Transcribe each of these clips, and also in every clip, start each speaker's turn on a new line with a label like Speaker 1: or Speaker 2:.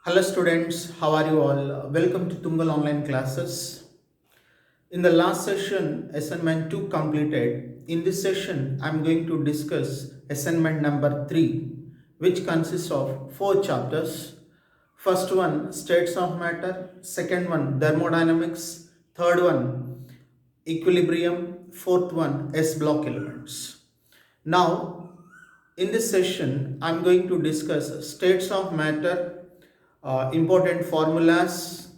Speaker 1: Hello students, how are you all? Welcome to Tungal online classes. In the last session, assignment 2 completed. In this session, I am going to discuss assignment number 3, which consists of 4 chapters. First one, states of matter. Second one, thermodynamics. Third one, equilibrium. Fourth one, S block elements. Now, in this session, I am going to discuss states of matter, important formulas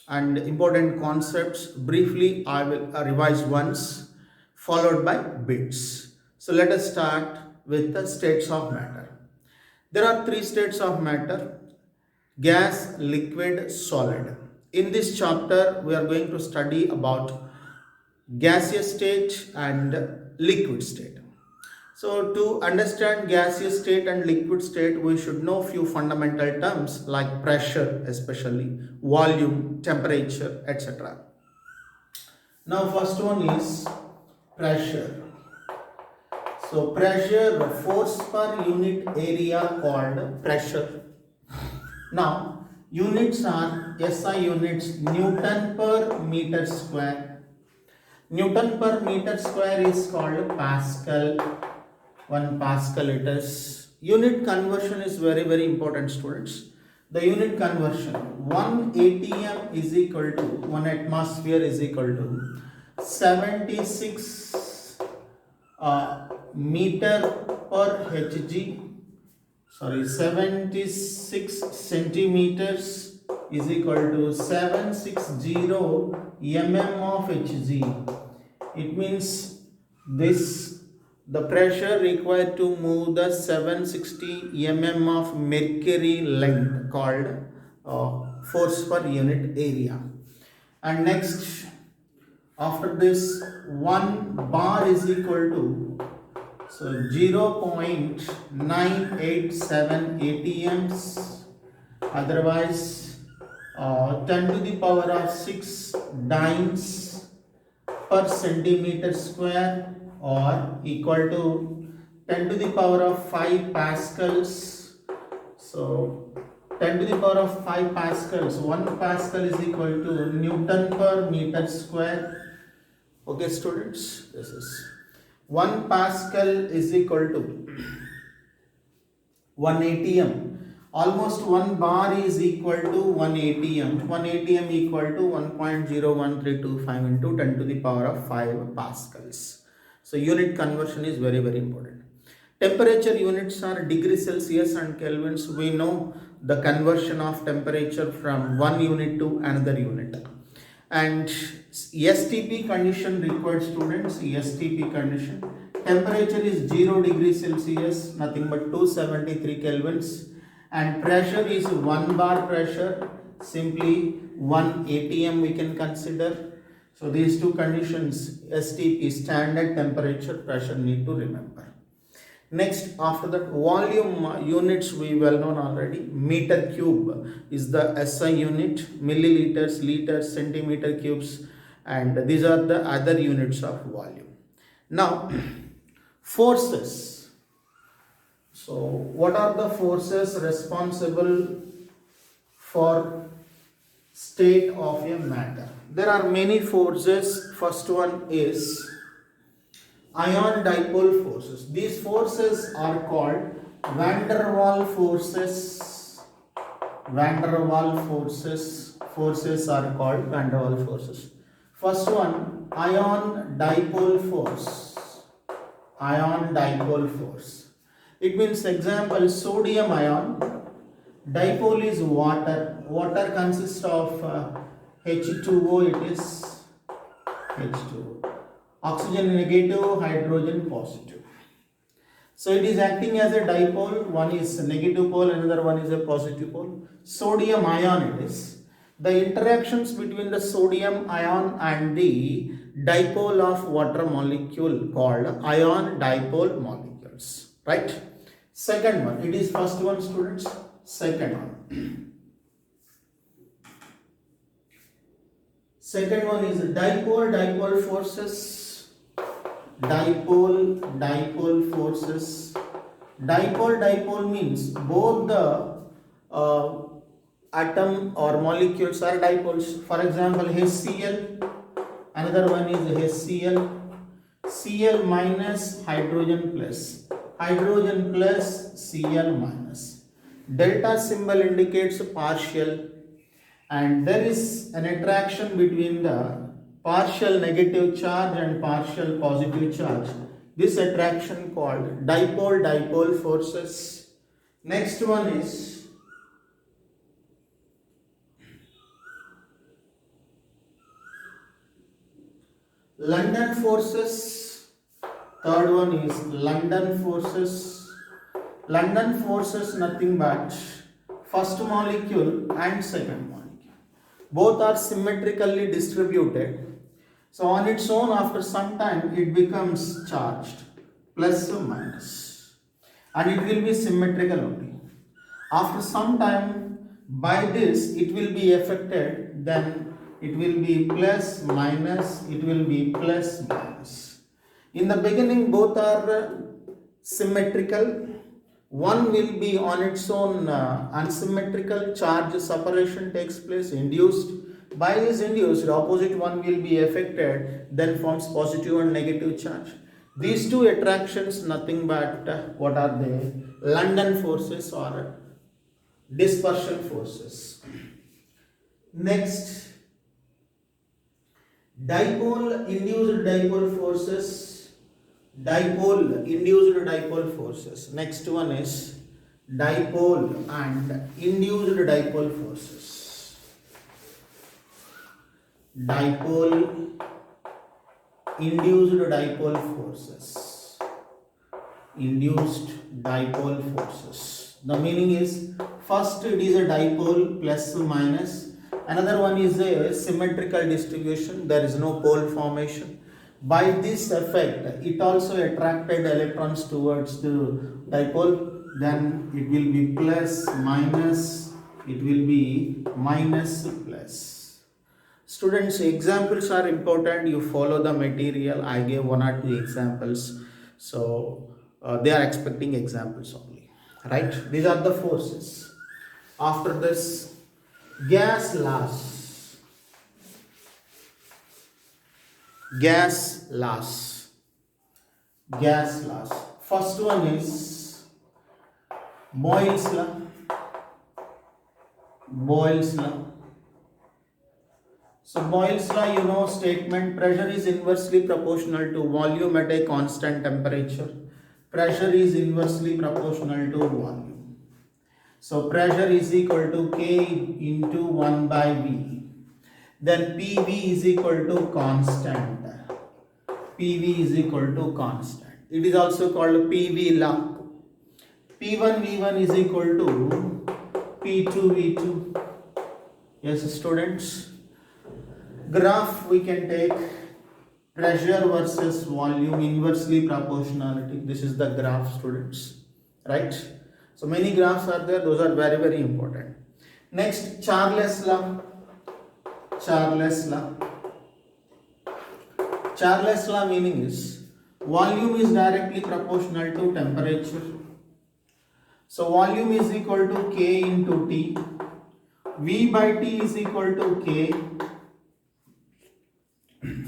Speaker 1: and important concepts. Briefly, I will revise once, followed by bits. So let us start with the states of matter. There are 3 states of matter: gas, liquid, solid. In this chapter, we are going to study about gaseous state and liquid state. So to understand gaseous state and liquid state, we should know few fundamental terms like pressure, especially volume, temperature, etc. Now first one is pressure. So pressure, the force per unit area called pressure. Now units are SI units, Newton per meter square. Newton per meter square is called Pascal. 1 Pascal it is. Unit conversion is very important, students. The unit conversion, 1 atm is equal to 1 atmosphere is equal to 76 meter per hg. 76 centimeters is equal to 760 mm of hg. It means the pressure required to move the 760 mm of mercury length called force per unit area. And next, after this, 1 bar is equal to 0.987 atms, otherwise 10 to the power of 6 dynes per centimeter square, or equal to 10 to the power of 5 pascals. So 10 to the power of 5 pascals, 1 pascal is equal to Newton per meter square. Okay students, this is 1 pascal is equal to 1 atm. Almost 1 bar is equal to 1 atm. 1 atm equal to 1.01325 into 10 to the power of 5 pascals. So unit conversion is very important. Temperature units are degree Celsius and kelvins. We know the conversion of temperature from one unit to another unit. And STP condition required, students. STP condition, temperature is 0 degrees Celsius, nothing but 273 kelvins, and pressure is 1 bar pressure, simply 1 atm we can consider. So these two conditions, STP, standard temperature, pressure, need to remember. Next, after that, volume units we well known already. Meter cube is the SI unit, milliliters, liters, centimeter cubes, and these are the other units of volume. Now, forces. So, what are the forces responsible for state of a matter? There are many forces. First one is ion dipole forces. These forces are called van der Waals forces. Van der Waals forces. Forces are called van der Waals forces. First one, ion dipole force. Ion dipole force. It means, example, sodium ion. Dipole is water. Water consists of H2O. It is H2O. Oxygen negative, hydrogen positive. So it is acting as a dipole. One is a negative pole, another one is a positive pole. Sodium ion it is. The interactions between the sodium ion and the dipole of water molecule called ion dipole molecules. Right? Second one. It is first one, students. Second one. Second one is dipole forces. Dipole forces. Dipole means both the atom or molecules are dipoles. For example, HCl, another one is HCl, Cl minus hydrogen plus Cl minus. Delta symbol indicates partial, and there is an attraction between the partial negative charge and partial positive charge. This attraction called dipole-dipole forces. Next one is London forces. Third one is London forces. London forces nothing but first molecule and second molecule. Both are symmetrically distributed. So on its own, after some time, it becomes charged, plus or minus, and it will be symmetrical only. After some time, by this, it will be affected, then it will be plus minus, it will be plus minus. In the beginning, both are symmetrical. One will be on its own unsymmetrical, charge separation takes place, induced. By this induced, opposite one will be affected, then forms positive and negative charge. These two attractions nothing but what are they? London forces or dispersion forces. Next, dipole induced dipole forces. Dipole induced dipole forces. Next one is dipole and induced dipole forces. Dipole induced dipole forces. Induced dipole forces. The meaning is, first it is a dipole plus minus. Another one is a symmetrical distribution. There is no pole formation. By this effect, it also attracted electrons towards the dipole. Then it will be plus minus. It will be minus plus. Students, examples are important. You follow the material. I gave 1 or 2 examples. So they are expecting examples only. Right? These are the forces. After this, gas laws. Gas laws. Gas laws. First one is Boyle's law. Boyle's law. So Boyle's law, you know, statement: pressure is inversely proportional to volume at a constant temperature. Pressure is inversely proportional to volume. So pressure is equal to K into 1 by V. Then PV is equal to constant. PV is equal to constant. It is also called PV law. P1 V1 is equal to P2 V2. Yes, students. Graph we can take pressure versus volume, inversely proportionality. This is the graph, students. Right? So many graphs are there. Those are very, very important. Next, Charles law. Charles law. Charles law meaning is volume is directly proportional to temperature. So volume is equal to K into T. V by T is equal to K.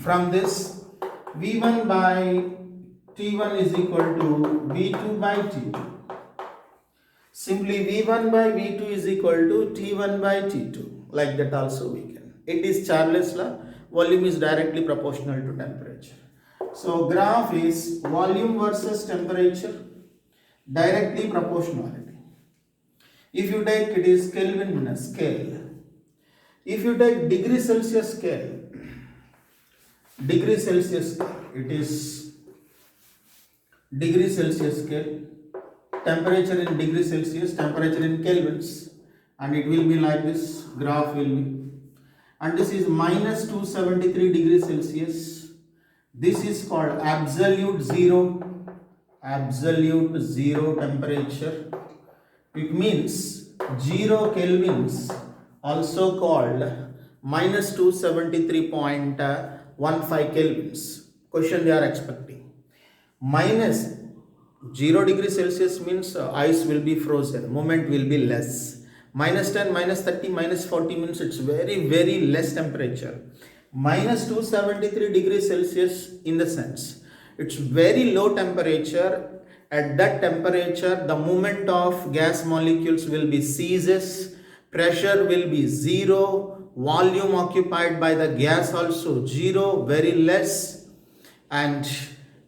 Speaker 1: From this, V1 by T1 is equal to V2 by T2. Simply V1 by V2 is equal to T1 by T2. Like that also we can. It is Charles law. Volume is directly proportional to temperature. So graph is volume versus temperature, directly proportionality. If you take, it is Kelvin scale. If you take degree Celsius scale, it is degree Celsius scale, temperature in degree Celsius, temperature in kelvins, and it will be like this. Graph will be, and this is minus 273 degrees Celsius. This is called absolute zero temperature. It means 0 kelvins, also called minus 273.15 kelvins. Question they are expecting. Minus 0 degree Celsius means ice will be frozen, movement will be less. Minus 10, minus 30, minus 40 means it's very, very less temperature. Minus 273 degrees Celsius in the sense it's very low temperature. At that temperature, the movement of gas molecules will be ceases, pressure will be zero, volume occupied by the gas also zero, very less, and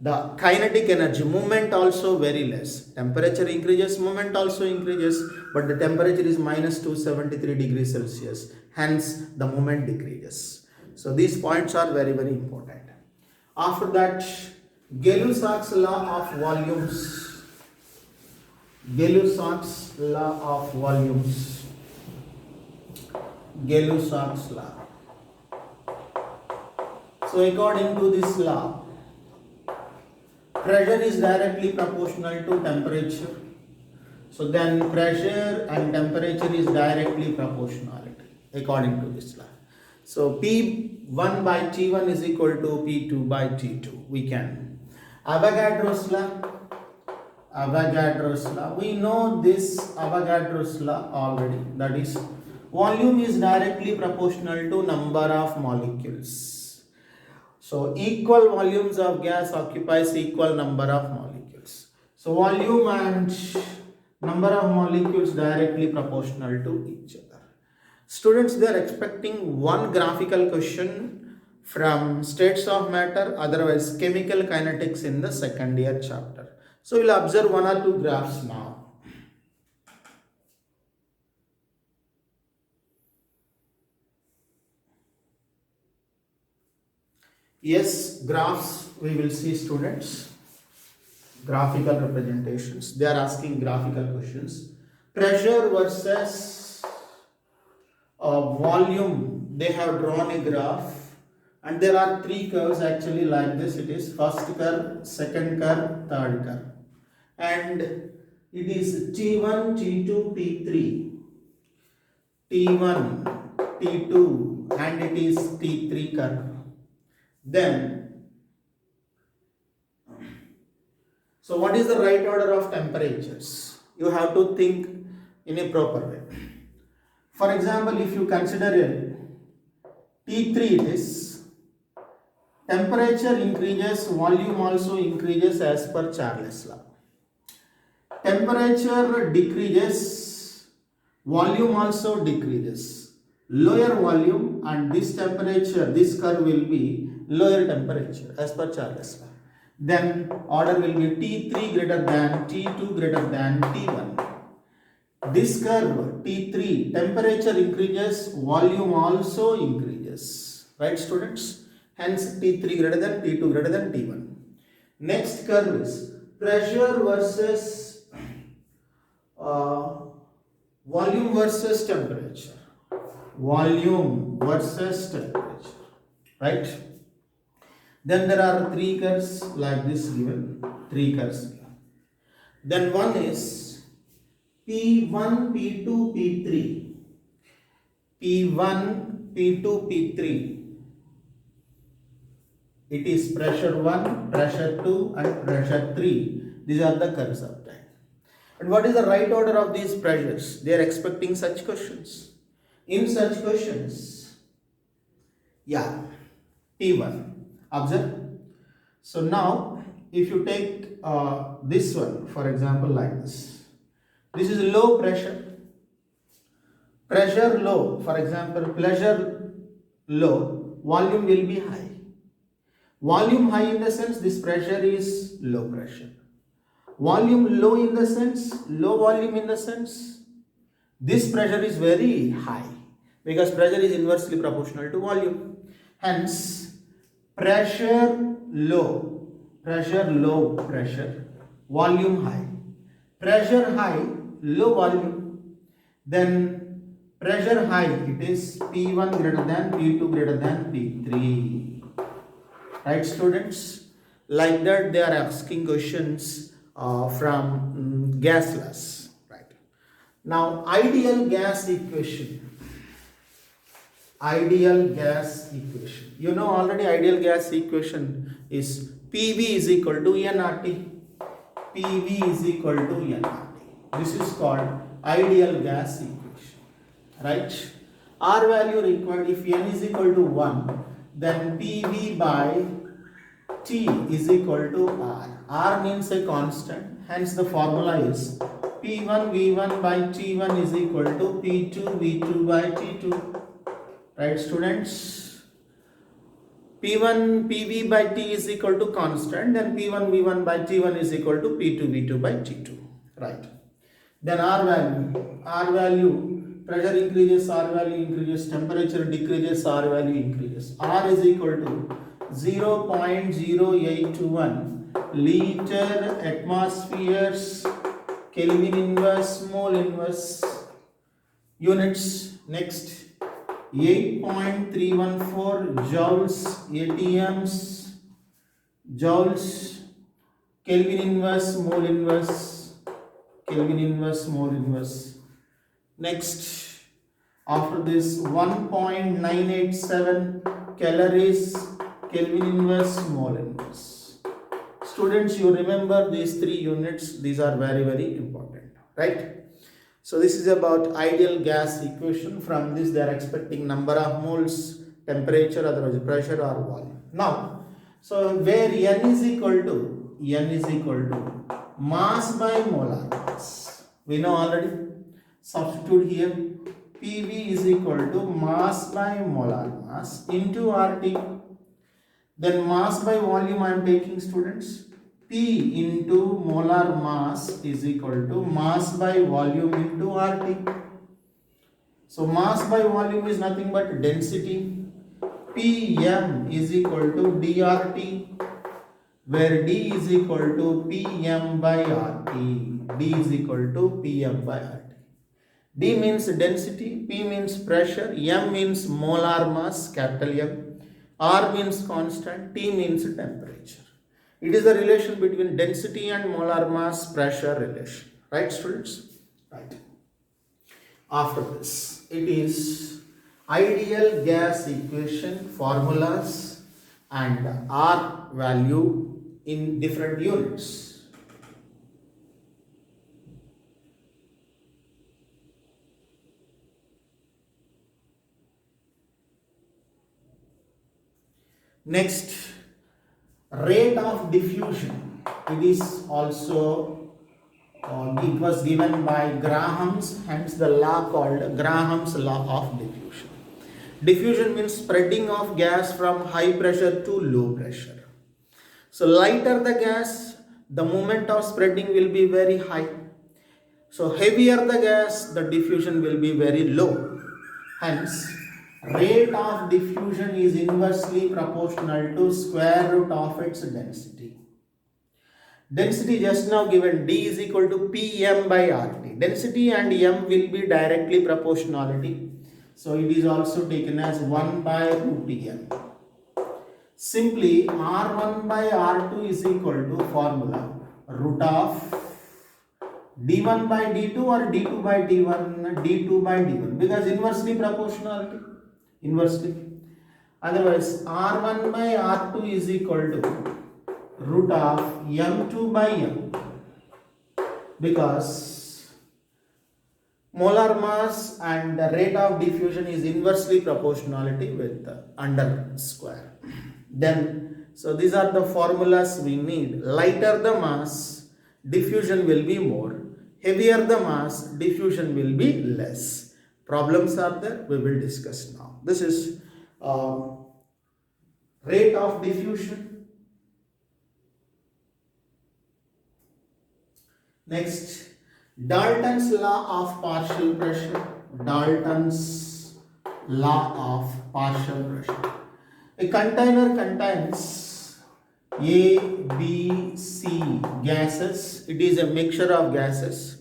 Speaker 1: the kinetic energy, movement also very less. Temperature increases, movement also increases, but the temperature is minus 273 degrees Celsius. Hence, the movement decreases. So these points are very, very important. After that, Gay-Lussac's law of volumes. Gay-Lussac's law of volumes. Gay-Lussac's law. So according to this law, pressure is directly proportional to temperature. So then pressure and temperature is directly proportionality according to this law. So P1 by T1 is equal to P2 by T2. We can. Avogadro's law. Avogadro's law. We know this Avogadro's law already. That is, volume is directly proportional to number of molecules. So equal volumes of gas occupies equal number of molecules. So volume and number of molecules directly proportional to each other. Students, they are expecting one graphical question from states of matter, otherwise chemical kinetics in the second year chapter. So we'll observe one or two graphs now. Yes, graphs we will see, students. Graphical representations. They are asking graphical questions. Pressure versus volume. They have drawn a graph. And there are three curves actually like this. It is first curve, second curve, third curve. And it is T1, T2, T3. T1, T2 and it is T3 curve. Then, so what is the right order of temperatures? You have to think in a proper way. For example, if you consider a T3 it is, temperature increases, volume also increases as per Charles law. Temperature decreases, volume also decreases. Lower volume and this temperature, this curve will be lower temperature as per Charles law. Then order will be T3 greater than, T2 greater than T1. This curve T3, temperature increases, volume also increases. Right, students? Hence T3 greater than, T2 greater than T1. Next curve is pressure versus volume versus temperature. Volume versus temperature. Right? Then there are three curves like this given. Three curves given. Then one is P1, P2, P3. P1, P2, P3. It is pressure 1, pressure 2 and pressure 3. These are the curves of time. And what is the right order of these pressures? They are expecting such questions. In such questions, yeah, P1. Observe. So now, if you take this one, for example, like this. This is low pressure. Pressure low, for example, pressure low, volume will be high. Volume high in the sense this pressure is low pressure. Volume low in the sense, low volume in the sense, this pressure is very high because pressure is inversely proportional to volume. Hence, pressure low, pressure, volume high. Pressure high, low volume. Then pressure high, it is P1 greater than, P2 greater than P3. Right, students? Like that they are asking questions from gas laws. Right. Now, ideal gas equation. Ideal gas equation. You know already ideal gas equation is PV is equal to nRT. PV is equal to nRT. This is called ideal gas equation. right? R value required, if n is equal to 1, then PV by T is equal to R. R means a constant, hence the formula is P1 V1 by T1 is equal to P2 V2 by T2. Right, students? P1 PV by T is equal to constant, then P1 V1 by T1 is equal to P2 V2 by T2. Right. Then R value, pressure increases, R value increases, temperature decreases, R value increases. R is equal to 0.0821 liter atmospheres, Kelvin inverse, mole inverse units. Next, 8.314 joules, ATMs, joules, Kelvin inverse, mole inverse, Kelvin inverse, mole inverse. Next, after this, 1.987 calories, Kelvin inverse, mole inverse. Students, you remember these three units. These are very, very important, right? So this is about ideal gas equation. From this they are expecting number of moles, temperature, otherwise pressure or volume. Now, so where n is equal to mass by molar mass. We know already. Substitute here. PV is equal to mass by molar mass into RT. Then mass by volume I am taking, students. P into molar mass is equal to mass by volume into RT. So mass by volume is nothing but density. Pm is equal to dRT, where D is equal to Pm by RT. D is equal to Pm by RT. D means density, P means pressure, M means molar mass, capital M, R means constant, T means temperature. It is the relation between density and molar mass pressure relation. Right, students? Right. After this, it is ideal gas equation formulas and R value in different units. Next, rate of diffusion. It is also it was given by Graham's, hence the law called Graham's law of diffusion. Diffusion means spreading of gas from high pressure to low pressure. So lighter the gas, the moment of spreading will be very high. So heavier the gas, the diffusion will be very low. Hence, rate of diffusion is inversely proportional to square root of its density. Density just now given, D is equal to Pm by RT. Density and M will be directly proportionality. So it is also taken as 1 by root M. Simply R1 by R2 is equal to formula root of D1 by D2 or D2 by D1, D2 by D1, because inversely proportionality. Inversely. Otherwise, R1 by R2 is equal to root of M2 by M, because molar mass and the rate of diffusion is inversely proportionality with under square. Then, so these are the formulas we need. Lighter the mass, diffusion will be more. Heavier the mass, diffusion will be less. Problems are there, we will discuss now. This is rate of diffusion. Next, Dalton's law of partial pressure. Dalton's law of partial pressure. A container contains A, B, C gases. It is a mixture of gases.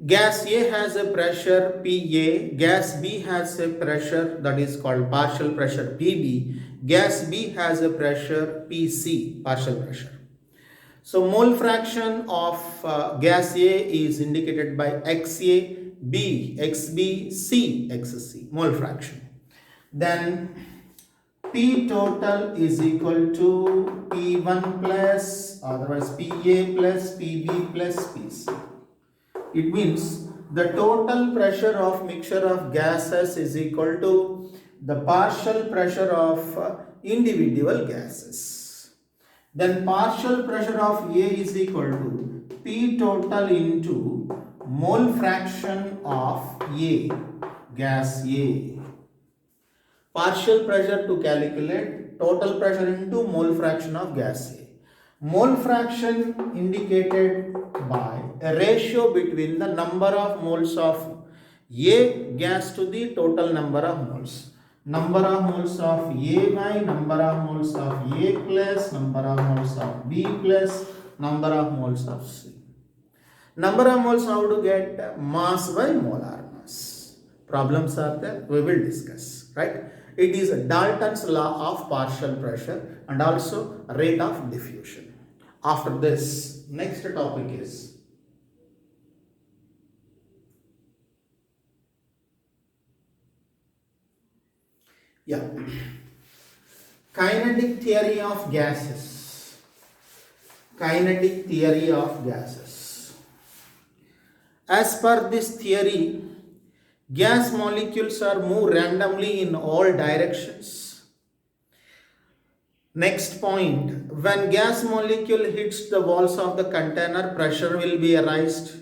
Speaker 1: Gas A has a pressure PA, gas B has a pressure that is called partial pressure PB, gas B has a pressure PC, partial pressure. So mole fraction of gas A is indicated by XA, B, XB, C, XC, mole fraction. Then P total is equal to P1 plus, otherwise PA plus PB plus PC. It means the total pressure of mixture of gases is equal to the partial pressure of individual gases. Then partial pressure of A is equal to P total into mole fraction of A, gas A. Partial pressure to calculate total pressure into mole fraction of gas A. Mole fraction indicated by a ratio between the number of moles of A gas to the total number of moles. Number of moles of A by number of moles of A plus number of moles of B plus number of moles of C. Number of moles, how to get mass by molar mass. Problems are there, we will discuss, right? It is Dalton's law of partial pressure and also rate of diffusion. After this, next topic is kinetic theory of gases. Kinetic theory of gases. As per this theory, gas molecules are moved randomly in all directions. Next point, when gas molecule hits the walls of the container, pressure will be arised.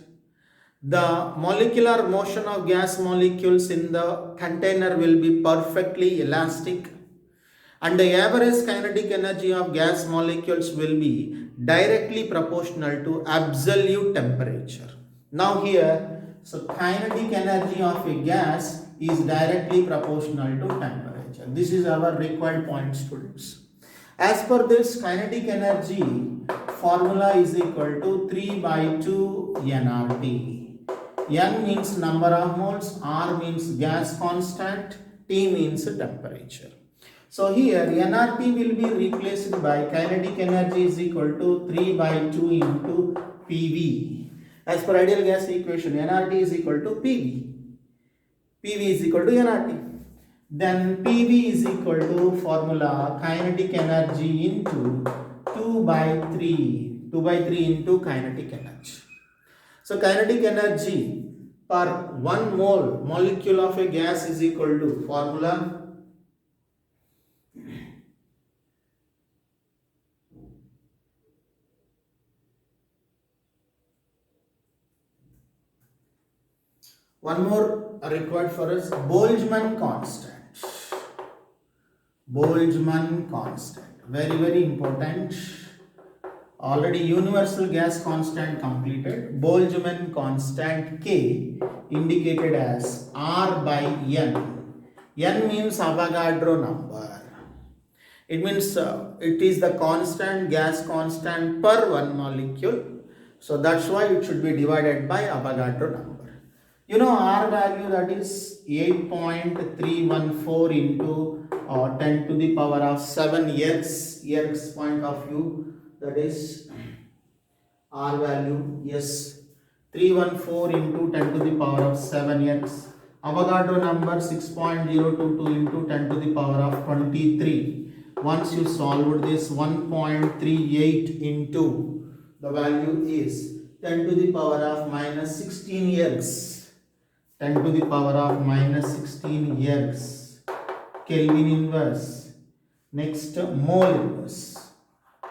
Speaker 1: The molecular motion of gas molecules in the container will be perfectly elastic, and the average kinetic energy of gas molecules will be directly proportional to absolute temperature. Now here, so kinetic energy of a gas is directly proportional to temperature. This is our required point, students. As per this, kinetic energy formula is equal to 3 by 2 nRT. N means number of moles, R means gas constant, T means temperature. So here nRT will be replaced by kinetic energy is equal to 3 by 2 into PV. As per ideal gas equation, nRT is equal to PV. PV is equal to nRT. Then PV is equal to formula kinetic energy into 2 by 3. 2 by 3 into kinetic energy. So kinetic energy per 1 mole molecule of a gas is equal to formula one more required for us, Boltzmann constant. Boltzmann constant, very important. Already universal gas constant completed. Boltzmann constant K indicated as R by N. N means Avogadro number. It means it is the constant, gas constant per one molecule. So that's why it should be divided by Avogadro number. You know R value, that is 8.314 into 10 to the power of 7 X point of view, that is R value, yes, 314 into 10 to the power of 7x. Avogadro number 6.022 into 10 to the power of 23. Once you solve this, 1.38 into the value is 10 to the power of minus 16x. 10 to the power of minus 16x. Kelvin inverse. Next, mole inverse.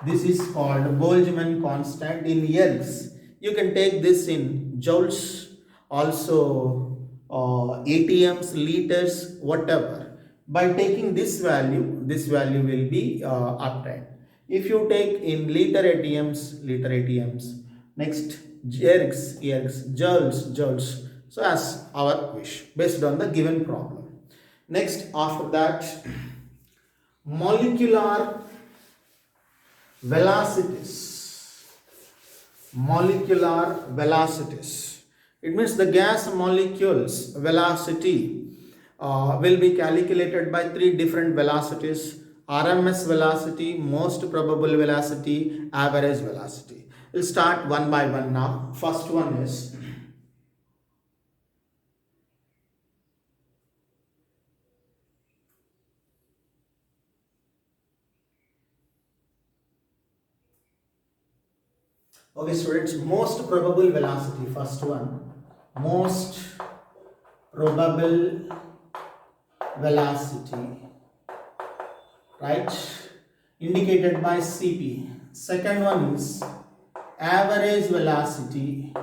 Speaker 1: This is called Boltzmann constant in X. You can take this in joules, also ATMs, liters, whatever. By taking this value will be obtained. If you take in liter ATMs, next ergs, joules. So as our wish, based on the given problem. Next, after that, molecular velocities. Molecular velocities. It means the gas molecules velocity will be calculated by 3 different velocities: RMS velocity, most probable velocity, average velocity. We'll start one by one now. First one is okay, students, most probable velocity, first one. most probable velocity, right, indicated by Cp. Second one is average velocity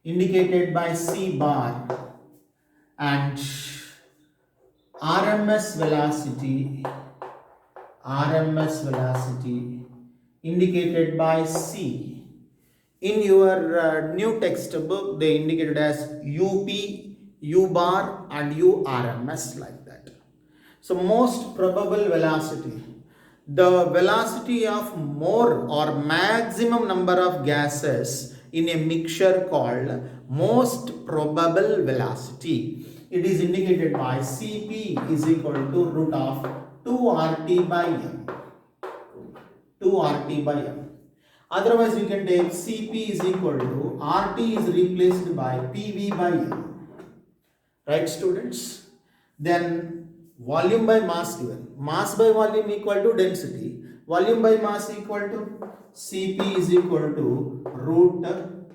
Speaker 1: indicated by C bar, and RMS velocity indicated by C. In your new textbook, they indicated as UP, U bar and URMS, like that. So most probable velocity, the velocity of more or maximum number of gases in a mixture called most probable velocity. It is indicated by Cp is equal to root of 2RT by m. 2RT by m. Otherwise, we can take Cp is equal to RT is replaced by PV by m. Right, students? Then volume by mass given. Mass by volume equal to density. Volume by mass equal to Cp is equal to root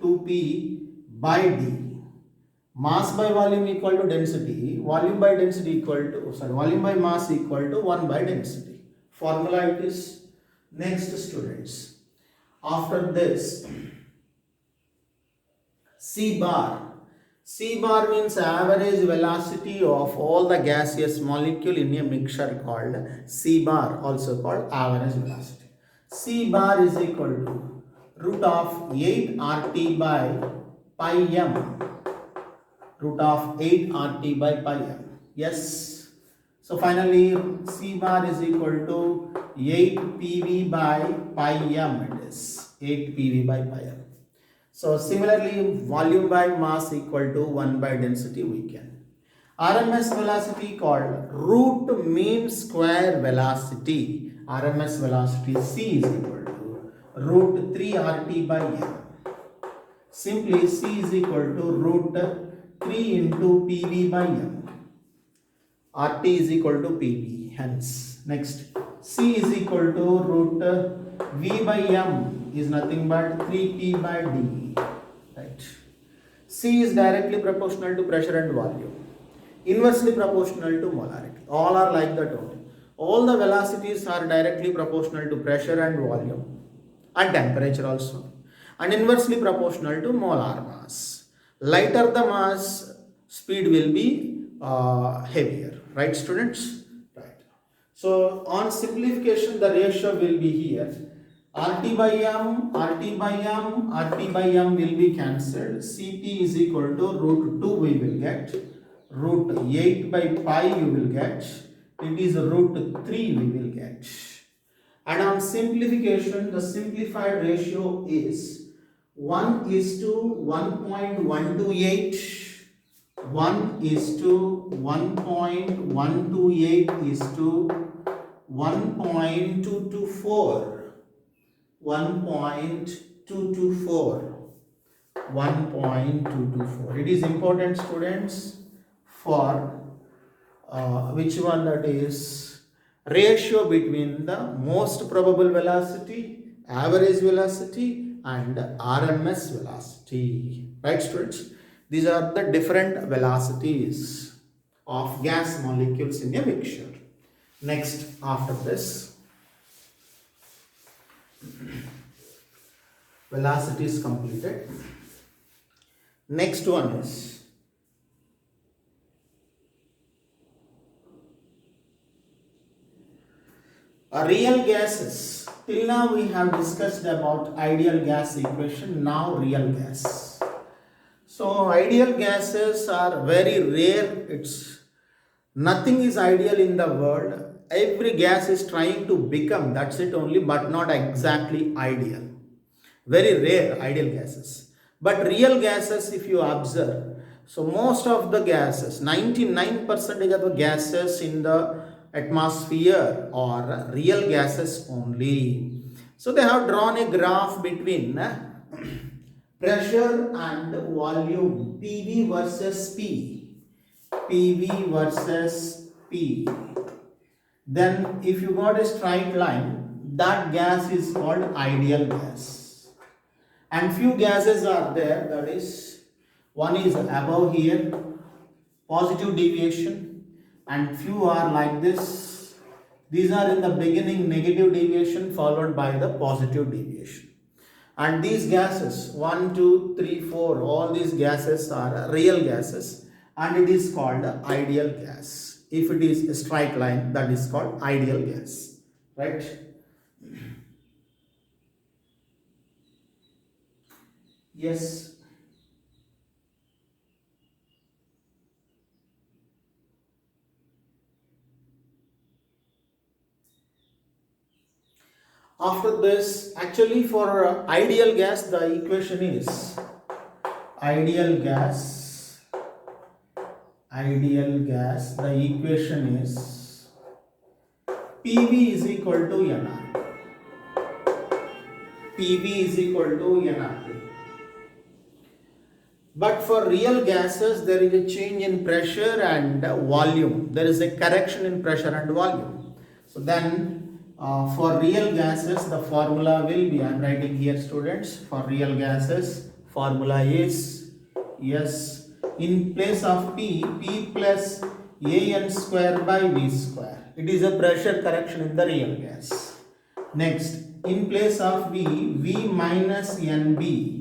Speaker 1: 2P by D. Mass by volume equal to density. Volume by density equal to, volume by mass equal to 1 by density. Formula it is. Next, students. After this, C bar. C bar means average velocity of all the gaseous molecule in a mixture called C bar, also called average velocity. C bar is equal to root of 8 RT by pi m. Root of 8 RT by pi m. Yes. So finally, C bar is equal to 8 PV by pi m. It is 8 PV by pi m. So similarly, volume by mass equal to 1 by density we can. RMS velocity called root mean square velocity. RMS velocity C is equal to root 3 RT by m. Simply C is equal to root 3 into PV by m. RT is equal to PV. Hence, next C is equal to root V by m is nothing but 3P by D. Right. C is directly proportional to pressure and volume, inversely proportional to molarity. All are like that only. All the velocities are directly proportional to pressure and volume and temperature also, and inversely proportional to molar mass. Lighter the mass, speed will be heavier. Right, students? Right. So on simplification, the ratio will be here. RT by m will be cancelled. Cp is equal to root 2 we will get. Root 8 by pi you will get. It is root 3 we will get. And on simplification, the simplified ratio is 1 is to 1.128. 1 is to 1.128 is to 1.224. 1.224. It is important, students, for which one, that is ratio between the most probable velocity, average velocity and RMS velocity. Right, students? These are the different velocities of gas molecules in a mixture. Next, after this, velocity is completed. Next one is real gases. Till now we have discussed about ideal gas equation, now real gas. So ideal gases are very rare. Nothing is ideal in the world. Every gas is trying to become, that's it only, but not exactly ideal. Very rare ideal gases. But real gases, if you observe, so most of the gases, 99% of the gases in the atmosphere are real gases only. So they have drawn a graph between pressure and volume, PV versus P. PV versus P. Then if you got a straight line, that gas is called ideal gas. and few gases are there, that is, one is above here, positive deviation, and few are like this. These are in the beginning negative deviation followed by the positive deviation. And these gases 1 2 3 4, all these gases are real gases, and it is called ideal gas. If it is a straight line, that is called ideal gas, right? Yes. After this, actually for ideal gas, the equation is ideal gas, the equation is PV is equal to nRT. PV is equal to nRT. But for real gases, there is a change in pressure and volume. There is a correction in pressure and volume. So then, for real gases, the formula will be, I am writing here, students, for real gases, formula is, yes, in place of P, P plus AN square by V square. It is a pressure correction in the real gas. Next, in place of V, V minus NB.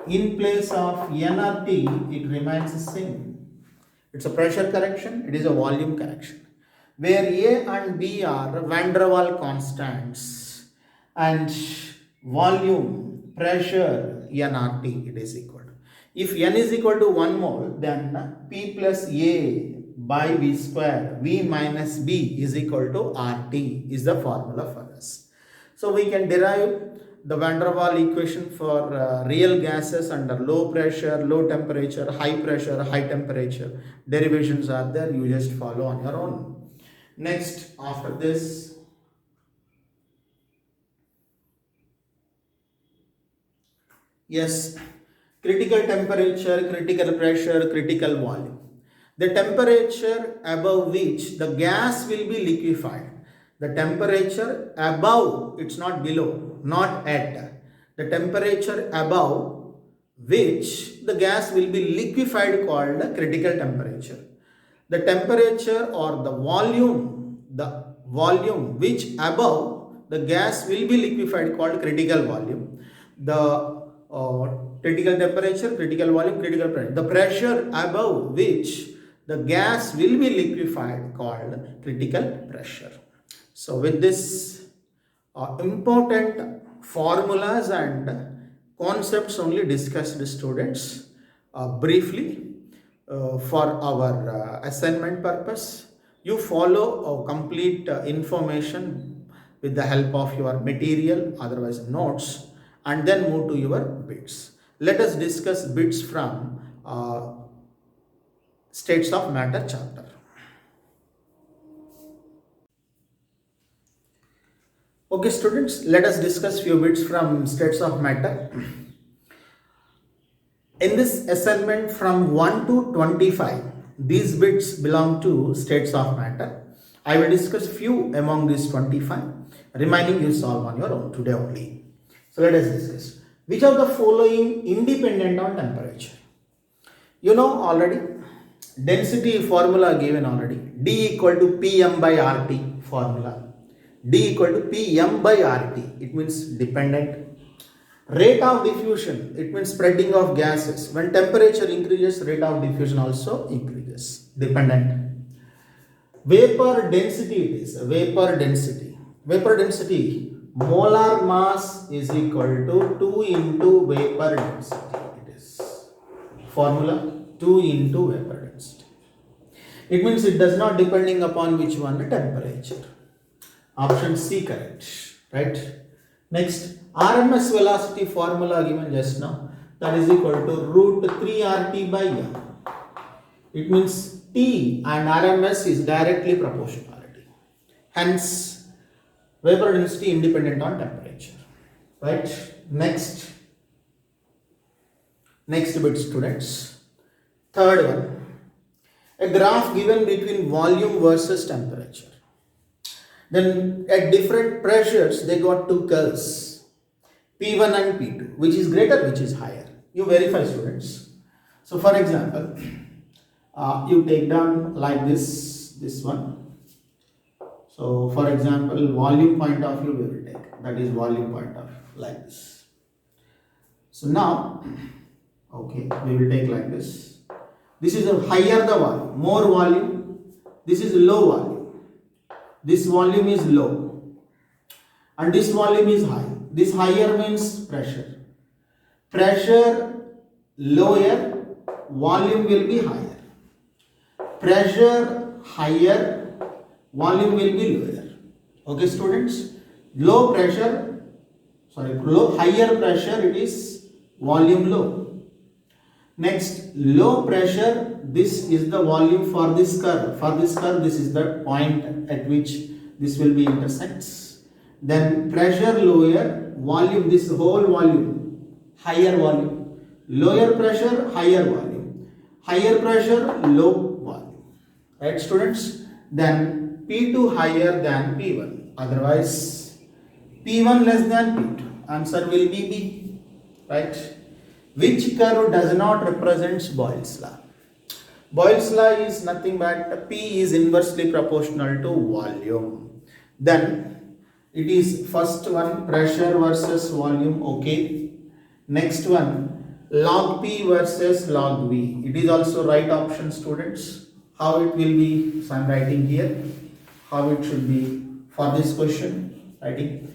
Speaker 1: In place of nRT, it remains the same. It's a pressure correction, it is a volume correction. Where A and B are van der Waals constants and volume, pressure, nRT, it is equal to. If n is equal to 1 mole, then P plus A by V square, V minus B is equal to RT is the formula for us. So we can derive the van der Waals equation for real gases under low pressure, low temperature, high pressure, high temperature. Derivations are there, you just follow on your own. Next, after this, yes, critical temperature, critical pressure, critical volume. The temperature above which the gas will be liquefied. The temperature above, it's not below, not at. The temperature above which the gas will be liquefied called critical temperature. The temperature or the volume which above the gas will be liquefied called critical volume. The critical temperature, critical volume, critical pressure. The pressure above which the gas will be liquefied called critical pressure. So with this important formulas and concepts only discussed, students, briefly for our assignment purpose, you follow complete information with the help of your material, otherwise notes, and then move to your bits. Let us discuss bits from states of matter chapter. Okay, students, let us discuss few bits from states of matter. In this assignment from 1 to 25, these bits belong to states of matter. I will discuss few among these 25. Remaining you solve on your own today only. So let us discuss. Which of the following independent on temperature? You know already, density formula given already. D equal to Pm by RT formula. D equal to Pm by RT. It means dependent. Rate of diffusion, it means spreading of gases. When temperature increases, rate of diffusion also increases. Dependent. Vapor density, it is vapor density. Vapor density, molar mass is equal to 2 into vapor density. It is formula 2 into vapor density. It means it does not depending upon which one, the temperature. Option C correct, right? Next, RMS velocity formula given just now, that is equal to root 3 RT by M. It means T and RMS is directly proportionality. Hence, vapor density independent on temperature, right? Next bit, students. Third one, a graph given between volume versus temperature. Then at different pressures, they got two curves. P1 and P2, which is greater, which is higher. You verify, students. So for example, you take down like this one. So for example, volume point of view we will take, that is volume point of view, like this. So now, okay, we will take like this. This is a higher the volume, more volume. This is low volume. This volume is low and this volume is high. This higher means pressure. Pressure lower, volume will be higher. Pressure higher, volume will be lower. Okay, students? Higher pressure, it is volume low. Next, low pressure, this is the volume for this curve. For this curve, this is the point at which this will be intersects. Then pressure lower, volume, this whole volume, higher volume. Lower pressure, higher volume. Higher pressure, low volume. Right, students? Then P2 higher than P1. Otherwise, P1 less than P2. Answer will be B. Right? Which curve does not represent Boyle's law? Boyle's law is nothing but P is inversely proportional to volume. Then it is first one, pressure versus volume, okay. Next one, log P versus log V. It is also right option, students. How it will be, so I am writing here, how it should be for this question. Writing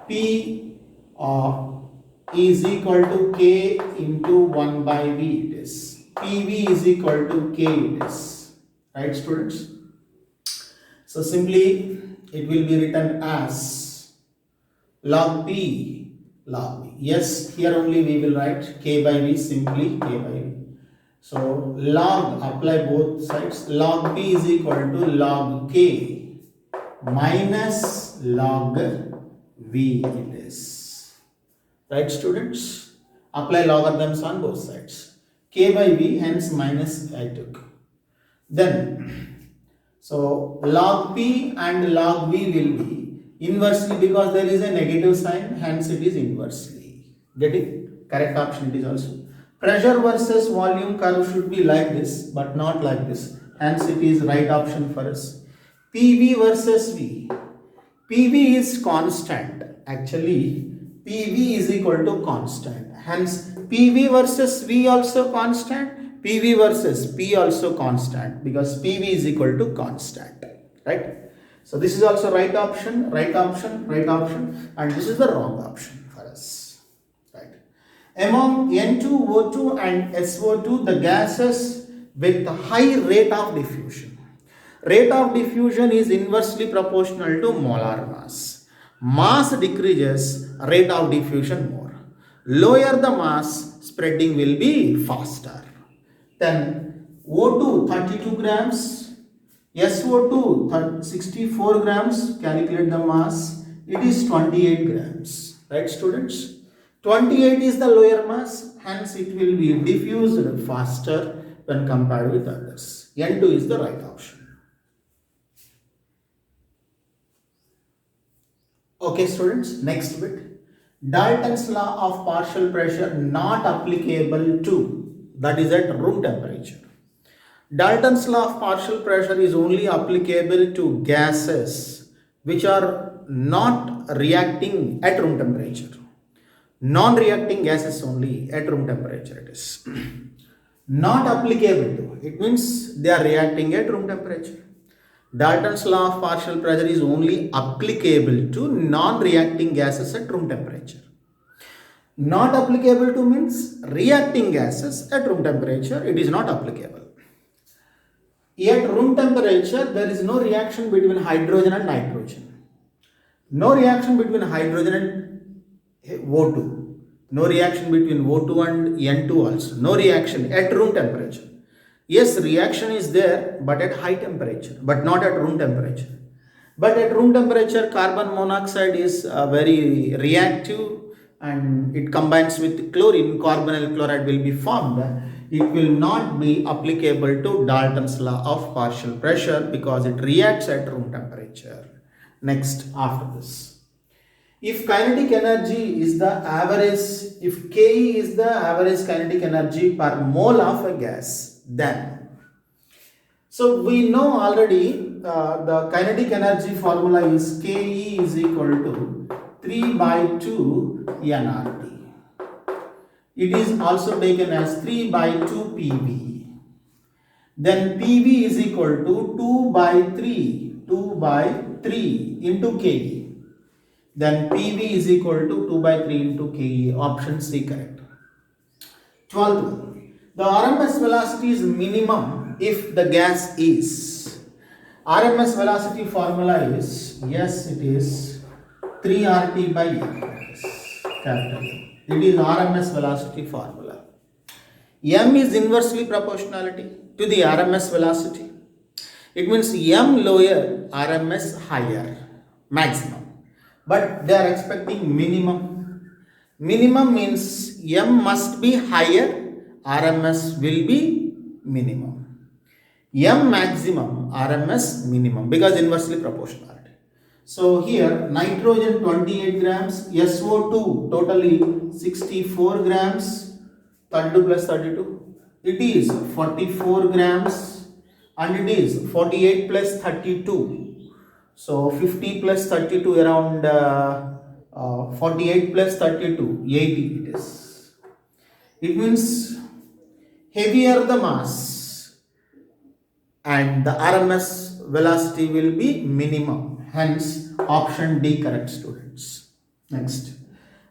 Speaker 1: P is equal to K into 1 by V it is. PV is equal to K it is. Right, students? So simply it will be written as log P log V. Yes, here only we will write K by V, simply K by V. So log, apply both sides. Log P is equal to log K minus log V it is. Right, students? Apply logarithms on both sides. K by V, hence minus I took. Then, so log P and log V will be inversely, because there is a negative sign, hence it is inversely. Getting? Correct option it is also. Pressure versus volume curve should be like this, but not like this. Hence it is right option for us. PV versus V. PV is constant. Actually, PV is equal to constant. Hence, PV versus V also constant. PV versus P also constant, because PV is equal to constant. Right? So, this is also right option, right option, right option, and this is the wrong option for us. Right? Among N2O2 and SO2, the gases with high rate of diffusion. Rate of diffusion is inversely proportional to molar mass. Mass decreases, rate of diffusion more. Lower the mass, spreading will be faster. Then O2 32 grams, SO2 64 grams, calculate the mass, it is 28 grams. Right, students? 28 is the lower mass, hence it will be diffused faster when compared with others. N2 is the right option. Okay, students, next bit. Dalton's law of partial pressure not applicable to, that is at room temperature. Dalton's law of partial pressure is only applicable to gases which are not reacting at room temperature. Non-reacting gases only at room temperature it is. Not applicable to, it means they are reacting at room temperature. Dalton's law of partial pressure is only applicable to non-reacting gases at room temperature. Not applicable to means reacting gases at room temperature, it is not applicable. At room temperature, there is no reaction between hydrogen and nitrogen. No reaction between hydrogen and O2. No reaction between O2 and N2 also. No reaction at room temperature. Yes, reaction is there, but at high temperature, but not at room temperature. But at room temperature, carbon monoxide is very reactive and it combines with chlorine, carbonyl chloride will be formed. It will not be applicable to Dalton's law of partial pressure because it reacts at room temperature. Next, after this. If kinetic energy is the average, if Ke is the average kinetic energy per mole of a gas, then, so we know already the kinetic energy formula is Ke is equal to 3 by 2 nRT. It is also taken as 3 by 2 PV. Then PV is equal to 2 by 3 into Ke. Then PV is equal to 2 by 3 into Ke. Option C correct. 12th, the RMS velocity is minimum if the gas is. RMS velocity formula is, yes, it is 3 RT by M. Capital. It is RMS velocity formula. M is inversely proportionality to the RMS velocity. It means M lower, RMS higher, maximum. But they are expecting minimum. Minimum means M must be higher, RMS will be minimum. M maximum, RMS minimum, because inversely proportionality. So here nitrogen 28 grams, SO2 totally 64 grams, 32 plus 32. It is 44 grams and it is 48 plus 32. So 50 plus 32 around 48 plus 32, 80 it is. It means heavier the mass and the RMS velocity will be minimum. Hence option D correct, students. Next,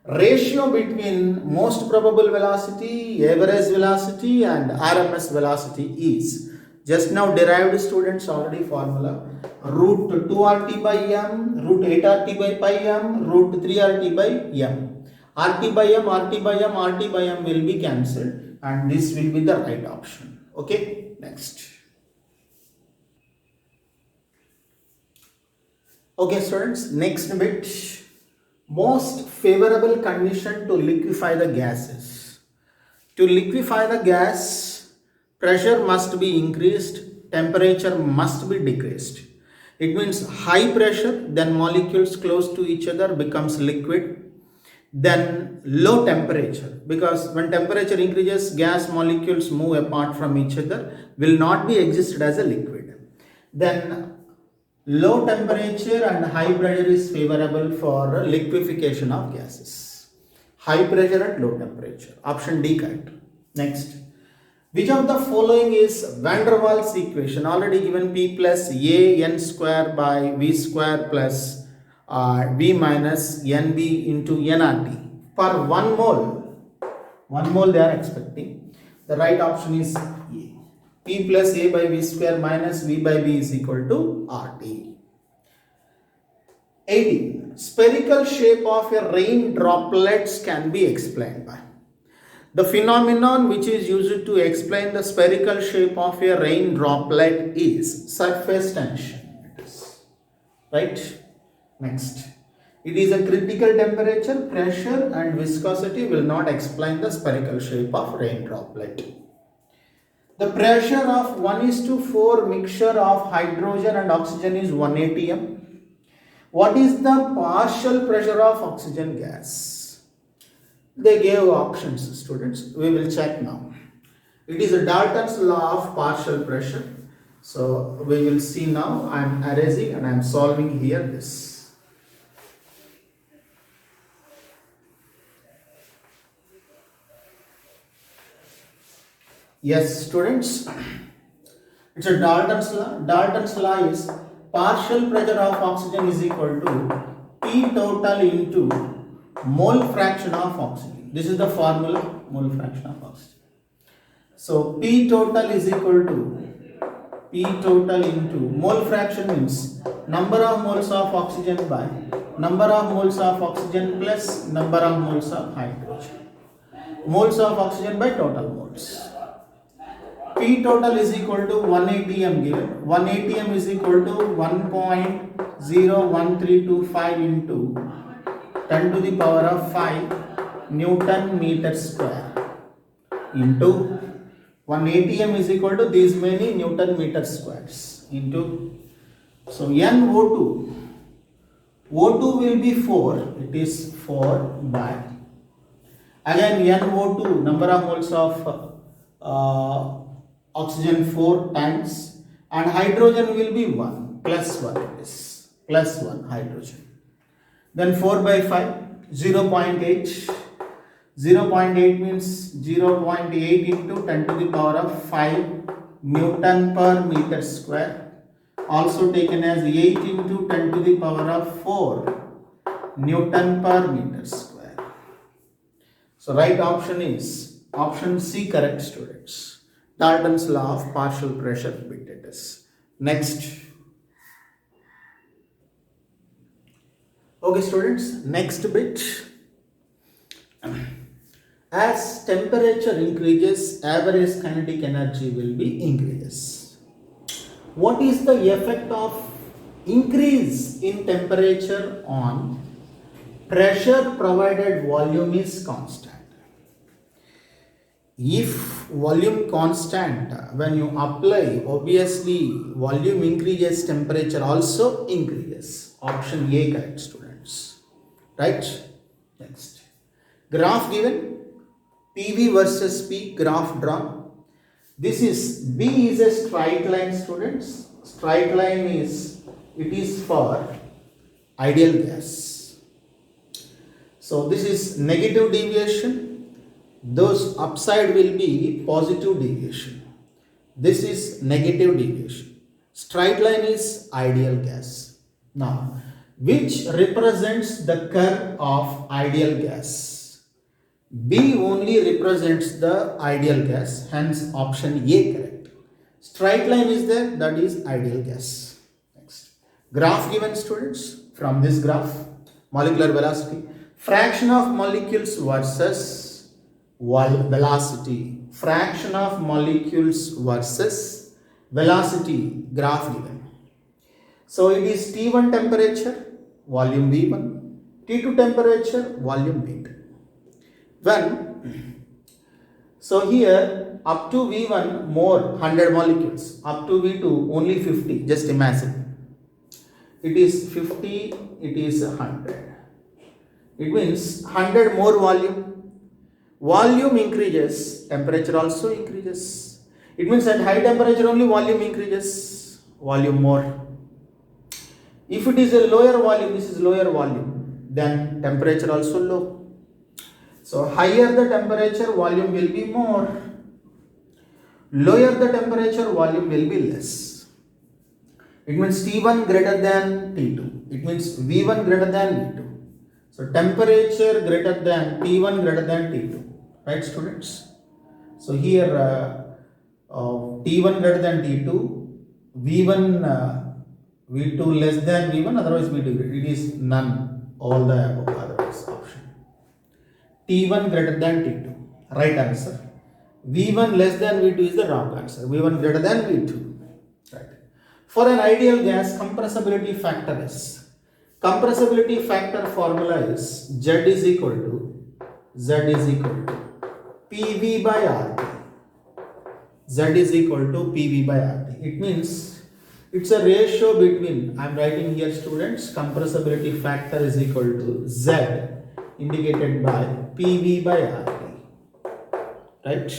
Speaker 1: ratio between most probable velocity, average velocity and RMS velocity is, just now derived, students, already formula, root 2 RT by M, root 8 RT by pi M, root 3 RT by M. RT by M, RT by M, RT by M will be cancelled and this will be the right option. Okay, next. Okay, students, next bit. Most favorable condition to liquefy the gases. To liquefy the gas, pressure must be increased, temperature must be decreased. It means high pressure, then molecules close to each other becomes liquid. Then low temperature, because when temperature increases, gas molecules move apart from each other, will not be existed as a liquid. Then low temperature and high pressure is favorable for liquefaction of gases. High pressure and low temperature. Option D correct. Next. Which of the following is Van der Waals equation? Already given P plus A n square by V square plus V minus NB into nRT. For 1 mole they are expecting. The right option is A. P plus A by V square minus V by B is equal to RT. 18. Spherical shape of a rain droplets can be explained by. The phenomenon which is used to explain the spherical shape of a rain droplet is surface tension. Right? Next. It is a critical temperature, pressure and viscosity will not explain the spherical shape of rain droplet. The pressure of 1:4 mixture of hydrogen and oxygen is 1 atm. What is the partial pressure of oxygen gas? They gave options, students. We will check now. It is a Dalton's law of partial pressure. So we will see now. I am erasing and I am solving here this. Yes, students. It's a Dalton's law. Dalton's law is partial pressure of oxygen is equal to P total into mole fraction of oxygen. This is the formula, mole fraction of oxygen. So P total is equal to P total into mole fraction means number of moles of oxygen by number of moles of oxygen plus number of moles of hydrogen. Moles of oxygen by total moles. P total is equal to 1 atm given. 1 atm is equal to 1.01325 into 10 to the power of 5 Newton meter square into 1 atm is equal to these many Newton meter squares into, so NO2 O2 will be 4, it is 4 bar. Again NO2, number of moles of oxygen 4 times, and hydrogen will be 1, plus 1 it is, plus 1 hydrogen. Then 4 by 5, 0.8. 0.8 means 0.8 into 10 to the power of 5 Newton per meter square, also taken as 8 into 10 to the power of 4 Newton per meter square. So right option is option C, correct, students. Dalton's law of partial pressure bit it is. Next. Okay students, next bit. As temperature increases, average kinetic energy will be increases. What is the effect of increase in temperature on pressure provided volume is constant? If volume constant, when you apply, obviously volume increases, temperature also increases. Option A, correct, students. Right? Next. Graph given. PV versus P, graph drawn. This is B is a straight line, students. Straight line is, it is for ideal gas. So this is negative deviation. Those upside will be positive deviation. This is negative deviation. Straight line is ideal gas. Now, which represents the curve of ideal gas? B only represents the ideal gas, hence option A, correct. Straight line is there, that is ideal gas. Next. Graph given, students. From this graph, molecular velocity, fraction of molecules versus velocity. Fraction of molecules versus velocity, graph given. So it is T1 temperature, volume V1, T2 temperature, volume V2. When, so here up to V1 more 100 molecules, up to V2 only 50, just imagine. It is 50, it is 100. It means 100 more volume. Volume increases, temperature also increases. It means at high temperature only volume increases, volume more. If it is a lower volume, this is lower volume, then temperature also low. So higher the temperature, volume will be more. Lower the temperature, volume will be less. It means T1 greater than T2. It means V1 greater than V2. So temperature greater than T1 greater than T2. Right, students? So here T1 greater than T2, V1, V2 less than V1, otherwise V2. It is none. All the above, otherwise option. T1 greater than T2, right answer. V1 less than V2 is the wrong answer. V1 greater than V2, right. For an ideal gas, compressibility factor is, compressibility factor formula is Z is equal to PV by RT. Z is equal to PV by RT. It means it's a ratio between, I am writing here, students, compressibility factor is equal to Z indicated by PV by RT, right?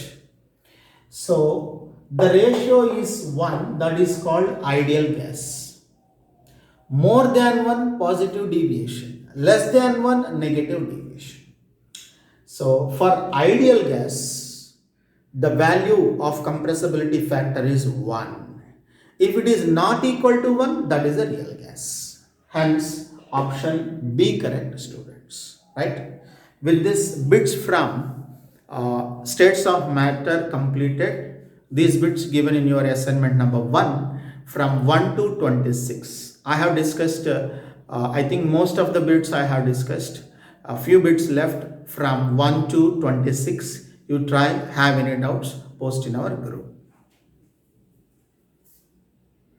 Speaker 1: So the ratio is 1, that is called ideal gas. More than 1, positive deviation. Less than 1, negative deviation. So for ideal gas, the value of compressibility factor is 1. If it is not equal to 1, that is a real gas. Hence option B, correct, students. Right? With this bits from states of matter completed, these bits given in your assignment number 1 from 1 to 26. I have discussed, I think most of the bits I have discussed. A few bits left from 1 to 26. You try, have any doubts, post in our group.